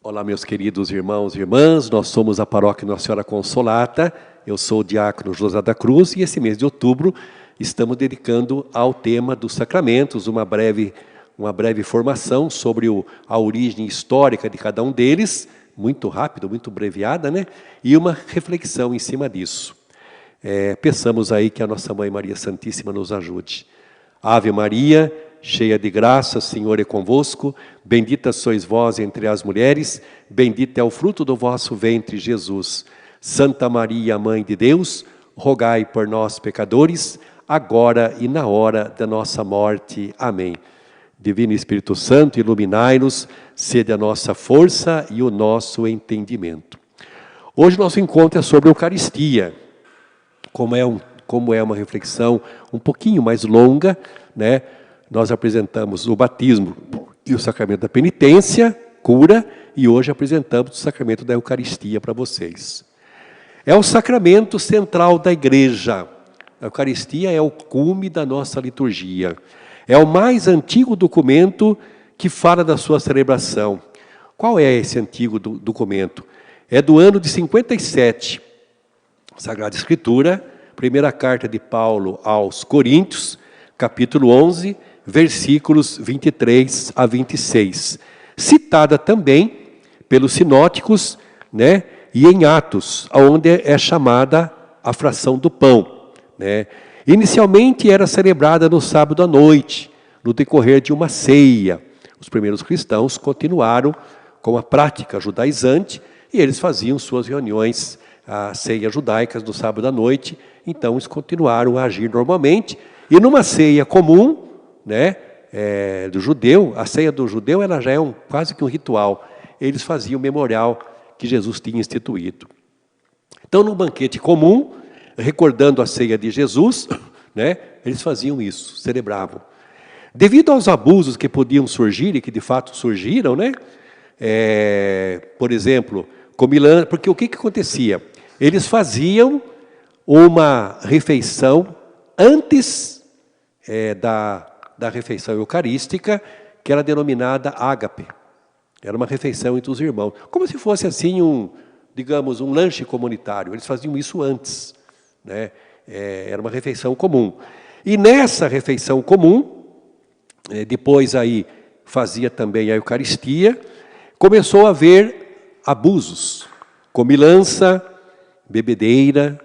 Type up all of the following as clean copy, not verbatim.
Olá, meus queridos irmãos e irmãs, nós somos a Paróquia Nossa Senhora Consolata, eu sou o diácono José da Cruz e esse mês de outubro estamos dedicando ao tema dos sacramentos, uma breve formação sobre a origem histórica de cada um deles, muito rápido, muito abreviada, né? E uma reflexão em cima disso. Peçamos aí que a nossa Mãe Maria Santíssima nos ajude. Ave Maria, cheia de graça, o Senhor é convosco, bendita sois vós entre as mulheres, bendito é o fruto do vosso ventre, Jesus. Santa Maria, Mãe de Deus, rogai por nós, pecadores, agora e na hora da nossa morte. Amém. Divino Espírito Santo, iluminai-nos, sede a nossa força e o nosso entendimento. Hoje nosso encontro é sobre a Eucaristia. Como é uma reflexão um pouquinho mais longa, né? Nós apresentamos o batismo e o sacramento da penitência, cura, e hoje apresentamos o sacramento da Eucaristia para vocês. É o sacramento central da Igreja. A Eucaristia é o cume da nossa liturgia. É o mais antigo documento que fala da sua celebração. Qual é esse antigo documento? É do ano de 57. Sagrada Escritura, primeira carta de Paulo aos Coríntios, capítulo 11, versículos 23 a 26. Citada também pelos sinóticos, né, e em Atos, onde é chamada a fração do pão, né. Inicialmente era celebrada no sábado à noite, no decorrer de uma ceia. Os primeiros cristãos continuaram com a prática judaizante e eles faziam suas reuniões, as ceias judaicas no sábado à noite, então eles continuaram a agir normalmente. E numa ceia comum, né, do judeu, a ceia do judeu ela já é quase que um ritual. Eles faziam o memorial que Jesus tinha instituído. Então, num banquete comum, recordando a ceia de Jesus, né, eles faziam isso, celebravam. Devido aos abusos que podiam surgir, e que de fato surgiram, né, por exemplo, porque o que acontecia? Eles faziam uma refeição antes da refeição eucarística, que era denominada ágape. Era uma refeição entre os irmãos. Como se fosse assim digamos, um lanche comunitário. Eles faziam isso antes, né? Era uma refeição comum. E nessa refeição comum, depois aí fazia também a Eucaristia, começou a haver abusos, comilança, bebedeira,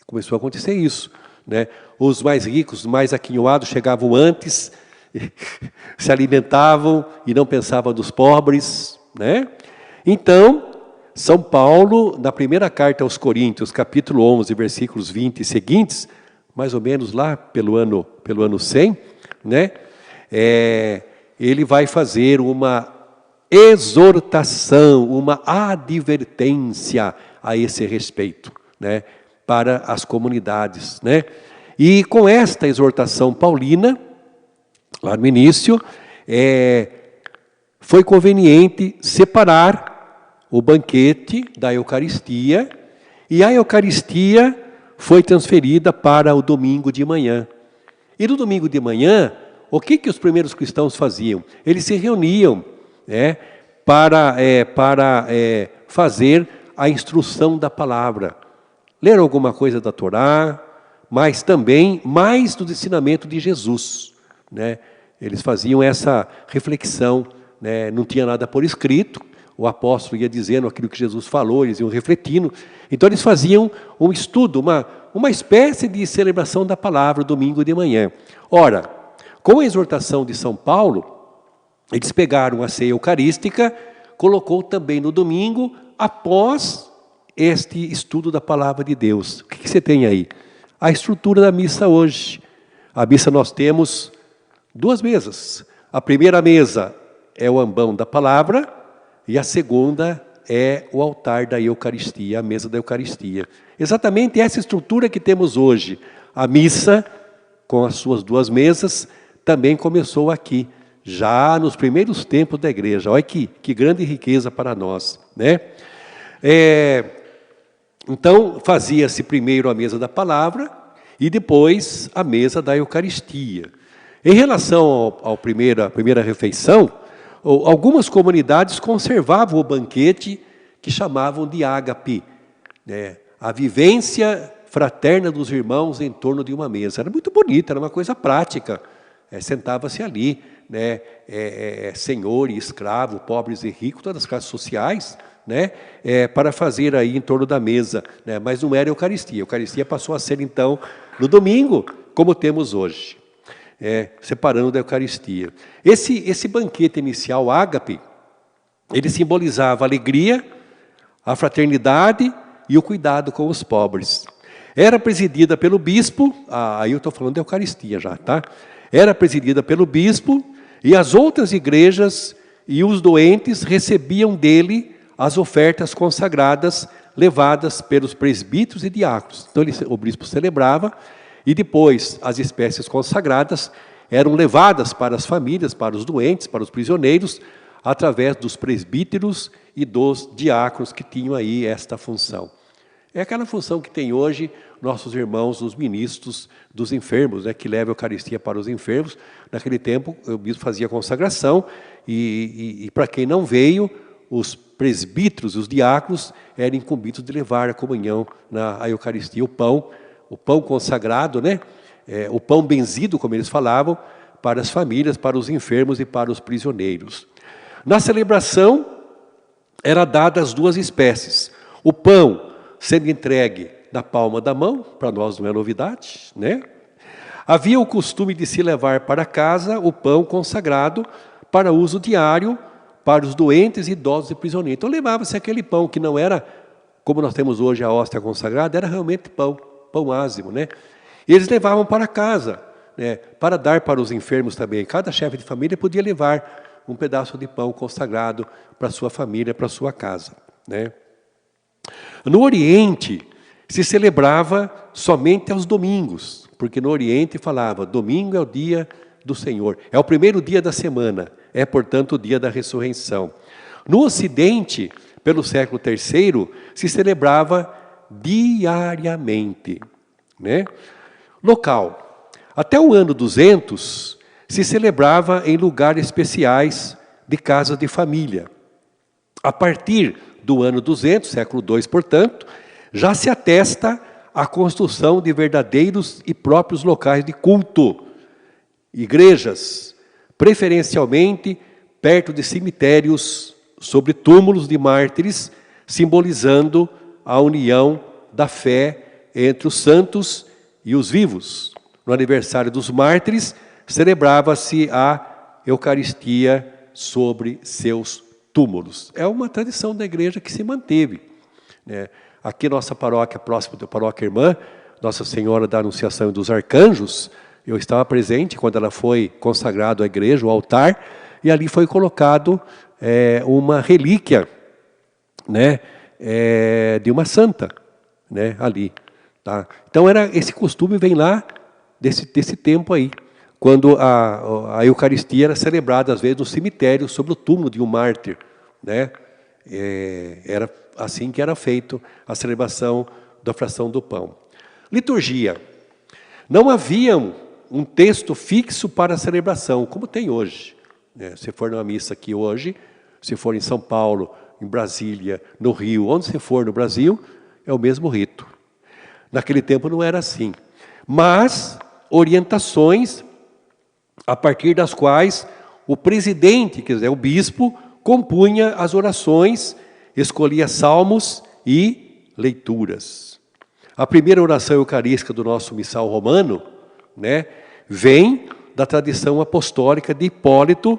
começou a acontecer isso, né? Os mais ricos, os mais aquinhoados chegavam antes, se alimentavam e não pensavam dos pobres, né? Então, São Paulo, na primeira carta aos Coríntios, capítulo 11, versículos 20 e seguintes, mais ou menos lá pelo ano 100, né? Ele vai fazer uma exortação, uma advertência a esse respeito, né, para as comunidades, né? E com esta exortação paulina, lá no início, foi conveniente separar o banquete da Eucaristia, e a Eucaristia foi transferida para o domingo de manhã. E no domingo de manhã, o que os primeiros cristãos faziam? Eles se reuniam, né, para fazer a instrução da palavra. Ler alguma coisa da Torá, mas também mais do ensinamento de Jesus, né? Eles faziam essa reflexão, né? Não tinha nada por escrito, o apóstolo ia dizendo aquilo que Jesus falou, eles iam refletindo. Então eles faziam um estudo, uma espécie de celebração da palavra, domingo de manhã. Ora, com a exortação de São Paulo, eles pegaram a ceia eucarística, colocou também no domingo, após este estudo da palavra de Deus. O que você tem aí? A estrutura da missa hoje. A missa nós temos duas mesas. A primeira mesa é o ambão da palavra e a segunda é o altar da Eucaristia, a mesa da Eucaristia. Exatamente essa estrutura que temos hoje. A missa, com as suas duas mesas, também começou aqui, já nos primeiros tempos da igreja. Olha que grande riqueza para nós, né? Então, fazia-se primeiro a mesa da palavra e depois a mesa da Eucaristia. Em relação à primeira refeição, algumas comunidades conservavam o banquete que chamavam de ágape, né? A vivência fraterna dos irmãos em torno de uma mesa. Era muito bonita, era uma coisa prática. Sentava-se ali, né? Senhor e escravo, pobres e ricos, todas as classes sociais, né? Para fazer aí em torno da mesa, né? Mas não era Eucaristia. A Eucaristia passou a ser, então, no domingo, como temos hoje, separando da Eucaristia. Esse banquete inicial, ágape, ele simbolizava a alegria, a fraternidade e o cuidado com os pobres. Era presidida pelo bispo, aí eu estou falando da Eucaristia já, tá? Era presidida pelo bispo, e as outras igrejas e os doentes recebiam dele as ofertas consagradas levadas pelos presbíteros e diáconos. Então o bispo celebrava, e depois as espécies consagradas eram levadas para as famílias, para os doentes, para os prisioneiros, através dos presbíteros e dos diáconos que tinham aí esta função. É aquela função que tem hoje nossos irmãos, os ministros dos enfermos, né, que levam a Eucaristia para os enfermos. Naquele tempo, o bispo fazia consagração, e para quem não veio, os presbíteros, os diáconos, eram incumbidos de levar a comunhão na Eucaristia, o pão consagrado, né, o pão benzido, como eles falavam, para as famílias, para os enfermos e para os prisioneiros. Na celebração, era dada as duas espécies. O pão sendo entregue na palma da mão, para nós não é novidade, né? Havia o costume de se levar para casa o pão consagrado para uso diário para os doentes, idosos e prisioneiros. Então levava-se aquele pão que não era, como nós temos hoje a hóstia consagrada, era realmente pão ázimo, né? E eles levavam para casa, né, para dar para os enfermos também. Cada chefe de família podia levar um pedaço de pão consagrado para a sua família, para a sua casa, né? No Oriente, se celebrava somente aos domingos, porque no Oriente falava, domingo é o dia do Senhor, é o primeiro dia da semana, é, portanto, o dia da ressurreição. No Ocidente, pelo século III, se celebrava diariamente, né? Local. Até o ano 200, se celebrava em lugares especiais de casas de família. A partir do ano 200, século II, portanto, já se atesta a construção de verdadeiros e próprios locais de culto, igrejas, preferencialmente perto de cemitérios, sobre túmulos de mártires, simbolizando a união da fé entre os santos e os vivos. No aniversário dos mártires, celebrava-se a Eucaristia sobre seus túmulos. É uma tradição da igreja que se manteve, né? Aqui nossa paróquia, próxima da paróquia irmã, Nossa Senhora da Anunciação e dos Arcanjos, eu estava presente quando ela foi consagrada à igreja, o altar, e ali foi colocado uma relíquia, né, de uma santa, né, ali. Tá? Então esse costume vem lá desse tempo aí, quando a Eucaristia era celebrada, às vezes, no cemitério, sobre o túmulo de um mártir, né? Era assim que era feito a celebração da fração do pão. Liturgia. Não havia um texto fixo para a celebração, como tem hoje, né? Se for numa missa aqui hoje, se for em São Paulo, em Brasília, no Rio, onde se for no Brasil, é o mesmo rito. Naquele tempo não era assim. Mas orientações a partir das quais o presidente, quer dizer, o bispo, compunha as orações, escolhia salmos e leituras. A primeira oração eucarística do nosso missal romano, né, vem da tradição apostólica de Hipólito,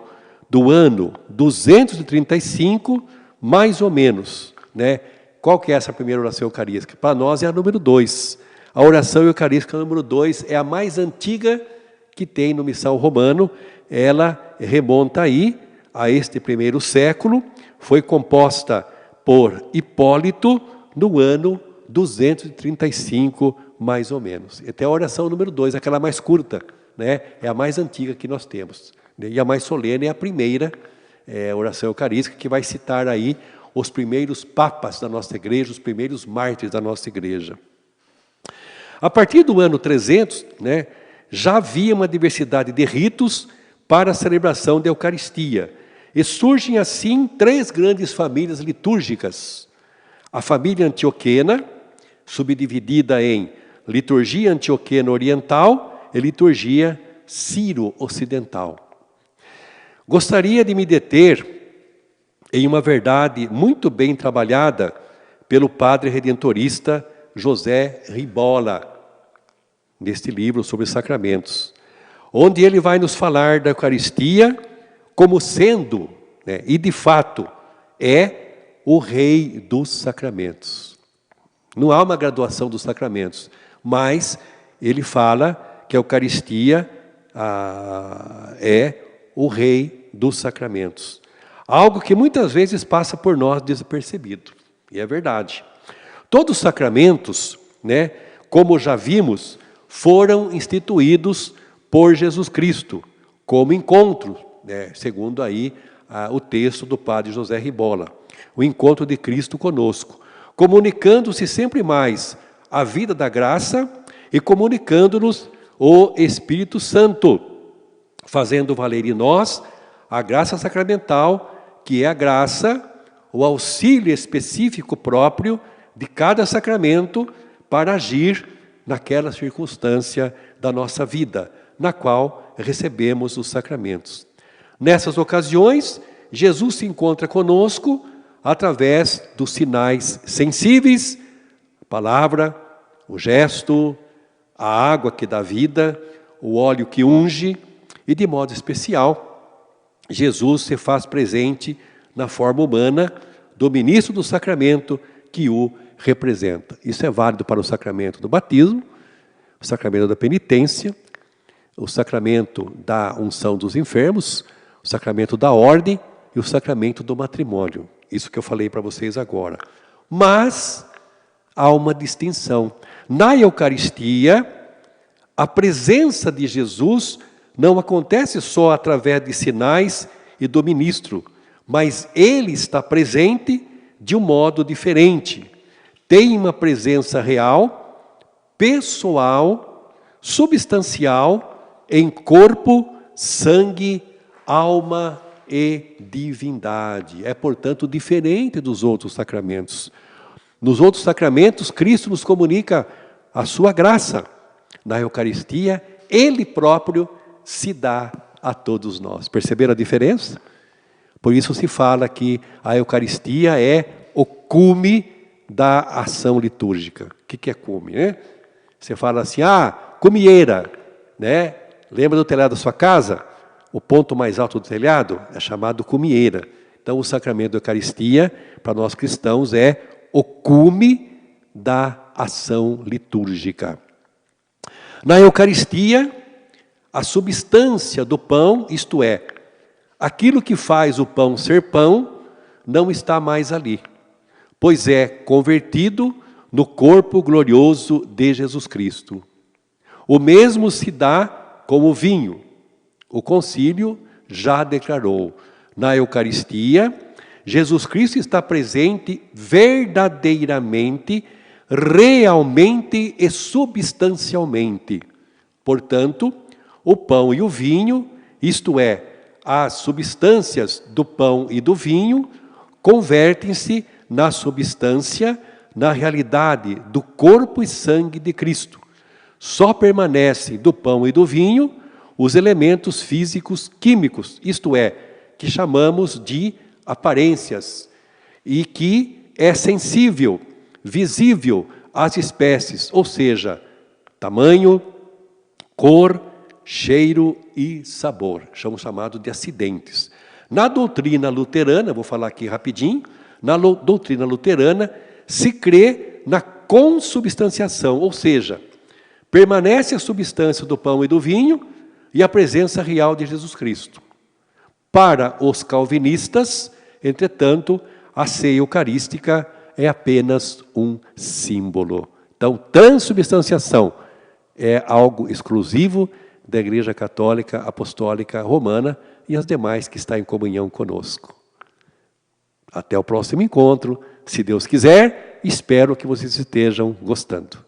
do ano 235, mais ou menos, né? Qual que é essa primeira oração eucarística? Para nós é a número 2. A oração eucarística número 2 é a mais antiga que tem no missal romano. Ela remonta aí a este primeiro século, foi composta por Hipólito no ano 235, mais ou menos. Até a oração número 2, aquela mais curta, né? É a mais antiga que nós temos. E a mais solene é a primeira oração eucarística, que vai citar aí os primeiros papas da nossa igreja, os primeiros mártires da nossa igreja. A partir do ano 300, né, já havia uma diversidade de ritos para a celebração da Eucaristia. E surgem assim 3 grandes famílias litúrgicas. A família antioquena, subdividida em liturgia antioquena oriental e liturgia sírio-ocidental. Gostaria de me deter em uma verdade muito bem trabalhada pelo padre redentorista José Ribolla, neste livro sobre os sacramentos, onde ele vai nos falar da Eucaristia como sendo, né, e de fato, é o rei dos sacramentos. Não há uma graduação dos sacramentos, mas ele fala que a Eucaristia é o rei dos sacramentos. Algo que muitas vezes passa por nós despercebido, e é verdade. Todos os sacramentos, né, como já vimos, foram instituídos por Jesus Cristo, como encontro, né, segundo aí o texto do padre José Ribolla, o encontro de Cristo conosco, comunicando-se sempre mais a vida da graça e comunicando-nos o Espírito Santo, fazendo valer em nós a graça sacramental, que é a graça, o auxílio específico próprio de cada sacramento para agir naquela circunstância da nossa vida, na qual recebemos os sacramentos. Nessas ocasiões, Jesus se encontra conosco através dos sinais sensíveis, a palavra, o gesto, a água que dá vida, o óleo que unge, e de modo especial, Jesus se faz presente na forma humana do ministro do sacramento que o representa. Isso é válido para o sacramento do batismo, o sacramento da penitência, o sacramento da unção dos enfermos, o sacramento da ordem e o sacramento do matrimônio. Isso que eu falei para vocês agora. Mas há uma distinção. Na Eucaristia, a presença de Jesus não acontece só através de sinais e do ministro, mas ele está presente de um modo diferente. Tem uma presença real, pessoal, substancial, em corpo, sangue, alma e divindade. É, portanto, diferente dos outros sacramentos. Nos outros sacramentos, Cristo nos comunica a sua graça. Na Eucaristia, Ele próprio se dá a todos nós. Perceberam a diferença? Por isso se fala que a Eucaristia é o cume da ação litúrgica. O que é cume, né? Você fala assim, cumieira, né? Lembra do telhado da sua casa? O ponto mais alto do telhado é chamado cumieira. Então, o sacramento da Eucaristia, para nós cristãos, é o cume da ação litúrgica. Na Eucaristia, a substância do pão, isto é, aquilo que faz o pão ser pão, não está mais ali, pois é convertido no corpo glorioso de Jesus Cristo. O mesmo se dá com o vinho. O concílio já declarou, na Eucaristia, Jesus Cristo está presente verdadeiramente, realmente e substancialmente. Portanto, o pão e o vinho, isto é, as substâncias do pão e do vinho, convertem-se na substância, na realidade do corpo e sangue de Cristo. Só permanecem do pão e do vinho os elementos físicos químicos, isto é, que chamamos de aparências, e que é sensível, visível às espécies, ou seja, tamanho, cor, cheiro e sabor, chamado de acidentes. Na doutrina luterana, vou falar aqui rapidinho, na doutrina luterana se crê na consubstanciação, ou seja, permanece a substância do pão e do vinho e a presença real de Jesus Cristo. Para os calvinistas, entretanto, a ceia eucarística é apenas um símbolo. Então, transubstanciação é algo exclusivo da Igreja Católica Apostólica Romana e as demais que estão em comunhão conosco. Até o próximo encontro, se Deus quiser, espero que vocês estejam gostando.